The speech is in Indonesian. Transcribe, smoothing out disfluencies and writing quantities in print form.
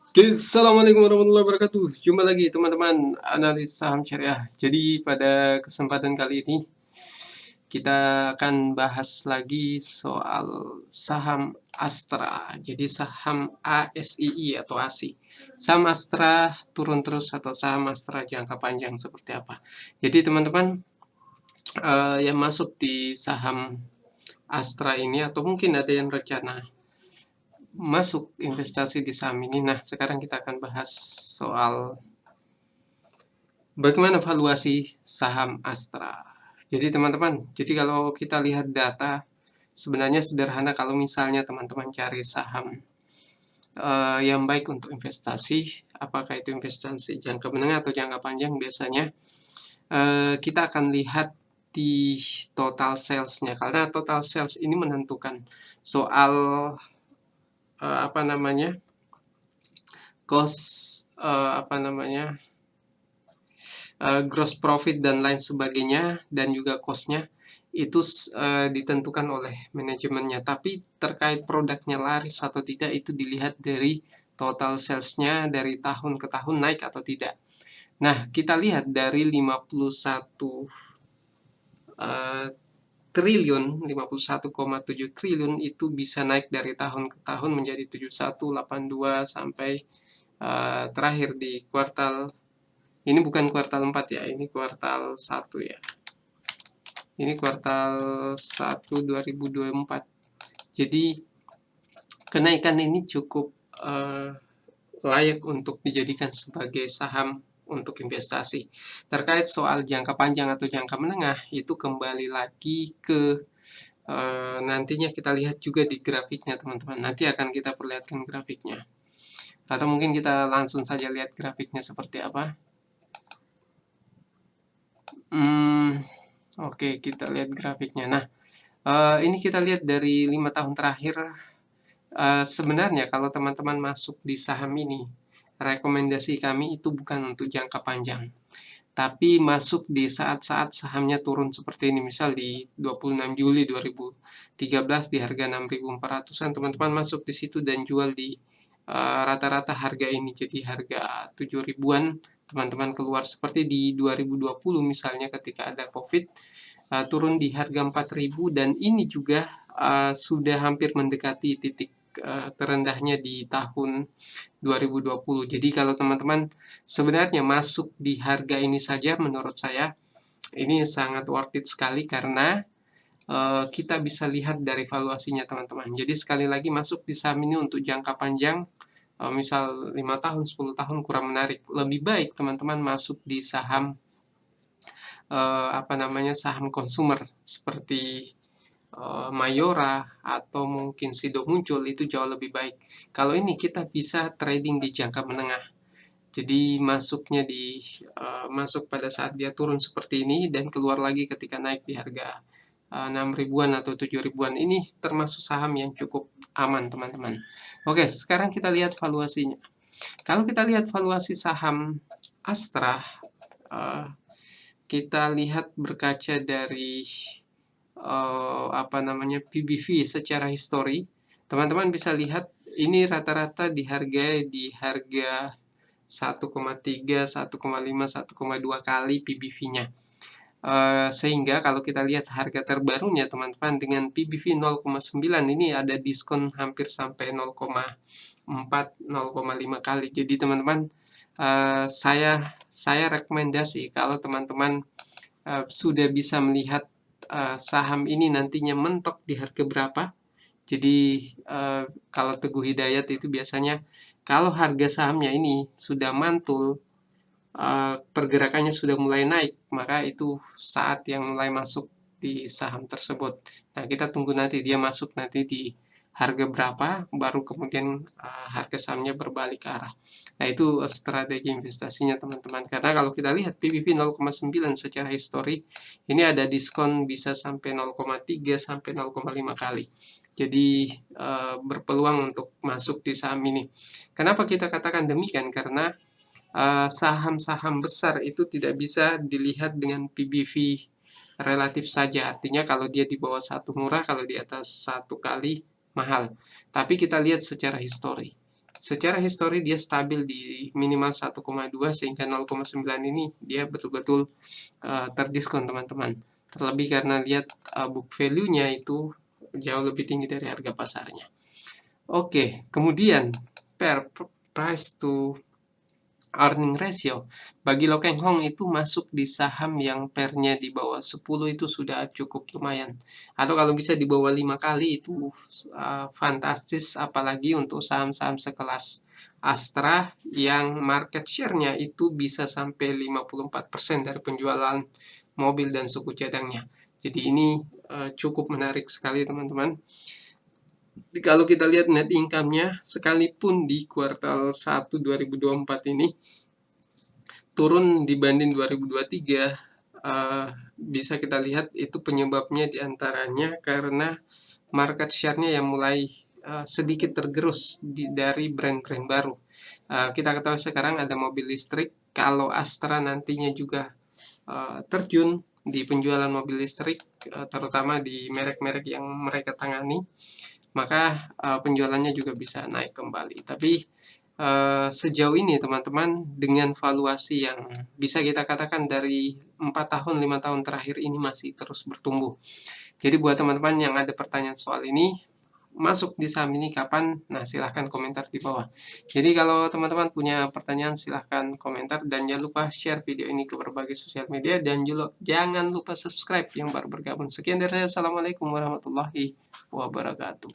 Oke, assalamualaikum warahmatullahi wabarakatuh. Jumpa lagi teman-teman analis saham syariah. Jadi pada kesempatan kali ini kita akan bahas lagi soal saham Astra. Jadi saham ASII atau ASI. Saham Astra turun terus atau saham Astra jangka panjang seperti apa? Jadi teman-teman yang masuk di saham Astra ini atau mungkin ada yang rencana masuk investasi di saham ini. Nah, sekarang kita akan bahas soal bagaimana valuasi saham Astra. Jadi teman-teman, jadi kalau kita lihat data, sebenarnya sederhana kalau misalnya teman-teman cari saham yang baik untuk investasi, apakah itu investasi jangka menengah atau jangka panjang, biasanya kita akan lihat di total sales-nya, karena total sales ini menentukan soal apa namanya, cost, apa namanya, gross profit dan lain sebagainya, dan juga cost-nya itu ditentukan oleh manajemennya. Tapi terkait produknya laris atau tidak itu dilihat dari total sales-nya dari tahun ke tahun naik atau tidak. Nah, kita lihat dari 51 uh, triliun, 51,7 triliun itu bisa naik dari tahun ke tahun menjadi 71, 82 sampai terakhir di kuartal ini, bukan kuartal 4 ya, ini kuartal 1 ya. Ini kuartal 1 2024. Jadi kenaikan ini cukup layak untuk dijadikan sebagai saham untuk investasi. Terkait soal jangka panjang atau jangka menengah, itu kembali lagi ke nantinya kita lihat juga di grafiknya teman-teman. Nanti akan kita perlihatkan grafiknya. Atau mungkin kita langsung saja lihat grafiknya seperti apa. Oke, kita lihat grafiknya. Nah, ini kita lihat dari 5 tahun terakhir. Sebenarnya kalau teman-teman masuk di saham ini, rekomendasi kami itu bukan untuk jangka panjang, tapi masuk di saat-saat sahamnya turun seperti ini. Misal di 26 Juli 2013 di harga 6.400-an, teman-teman masuk di situ dan jual di rata-rata harga ini, jadi harga 7 ribuan, teman-teman keluar. Seperti di 2020 misalnya ketika ada COVID, turun di harga 4.000, dan ini juga sudah hampir mendekati titik terendahnya di tahun 2020. Jadi kalau teman-teman sebenarnya masuk di harga ini saja, menurut saya ini sangat worth it sekali, karena kita bisa lihat dari valuasinya teman-teman. Jadi sekali lagi, masuk di saham ini untuk jangka panjang, misal 5 tahun, 10 tahun kurang menarik. Lebih baik teman-teman masuk di saham apa namanya, saham konsumer seperti Mayora atau mungkin Sido Muncul, itu jauh lebih baik. Kalau ini kita bisa trading di jangka menengah. Jadi masuknya masuk pada saat dia turun seperti ini dan keluar lagi ketika naik di harga 6 ribuan atau 7 ribuan. Ini termasuk saham yang cukup aman, teman-teman. Oke, sekarang kita lihat valuasinya. Kalau kita lihat valuasi saham Astra, eh, kita lihat berkaca dari apa namanya, PBV secara histori, teman-teman bisa lihat ini rata-rata di harga 1,3, 1,5, 1,2 kali PBV-nya. Sehingga kalau kita lihat harga terbarunya teman-teman dengan PBV 0,9, ini ada diskon hampir sampai 0,4, 0,5 kali. Jadi teman-teman, saya rekomendasi kalau teman-teman sudah bisa melihat saham ini nantinya mentok di harga berapa. Jadi kalau Teguh Hidayat itu biasanya kalau harga sahamnya ini sudah mantul, pergerakannya sudah mulai naik, maka itu saat yang mulai masuk di saham tersebut. Nah, kita tunggu nanti dia masuk nanti di harga berapa, baru kemudian harga sahamnya berbalik ke arah. Nah, itu strategi investasinya teman-teman. Karena kalau kita lihat PBV 0,9 secara histori, ini ada diskon bisa sampai 0,3 sampai 0,5 kali. Jadi berpeluang untuk masuk di saham ini. Kenapa kita katakan demikian? Karena saham-saham besar itu tidak bisa dilihat dengan PBV relatif saja. Artinya kalau dia di bawah satu murah, kalau di atas satu kali mahal. Tapi kita lihat secara histori. Secara histori dia stabil di minimal 1,2 sehingga 0,9 ini dia betul-betul terdiskon teman-teman. Terlebih karena lihat book value-nya itu jauh lebih tinggi dari harga pasarnya. Oke, kemudian price to earning ratio bagi Lokeng Hong itu masuk di saham yang pernya di bawah 10 itu sudah cukup lumayan. Atau kalau bisa di bawah 5 kali itu fantastis, apalagi untuk saham-saham sekelas Astra yang market share-nya itu bisa sampai 54% dari penjualan mobil dan suku cadangnya. Jadi ini cukup menarik sekali teman-teman. Kalau kita lihat net income-nya, sekalipun di kuartal 1 2024 ini turun dibanding 2023, bisa kita lihat itu penyebabnya diantaranya karena market share-nya yang mulai sedikit tergerus dari brand-brand baru. Kita ketahui sekarang ada mobil listrik, kalau Astra nantinya juga terjun di penjualan mobil listrik, terutama di merek-merek yang mereka tangani, maka penjualannya juga bisa naik kembali. Tapi sejauh ini teman-teman dengan valuasi yang bisa kita katakan dari 4 tahun 5 tahun terakhir ini masih terus bertumbuh. Jadi buat teman-teman yang ada pertanyaan soal ini, masuk di saham ini kapan? Nah, silahkan komentar di bawah. Jadi kalau teman-teman punya pertanyaan silahkan komentar dan jangan lupa share video ini ke berbagai sosial media dan juga jangan lupa subscribe yang baru bergabung. Sekian dari saya. Assalamualaikum warahmatullahi wabarakatuh.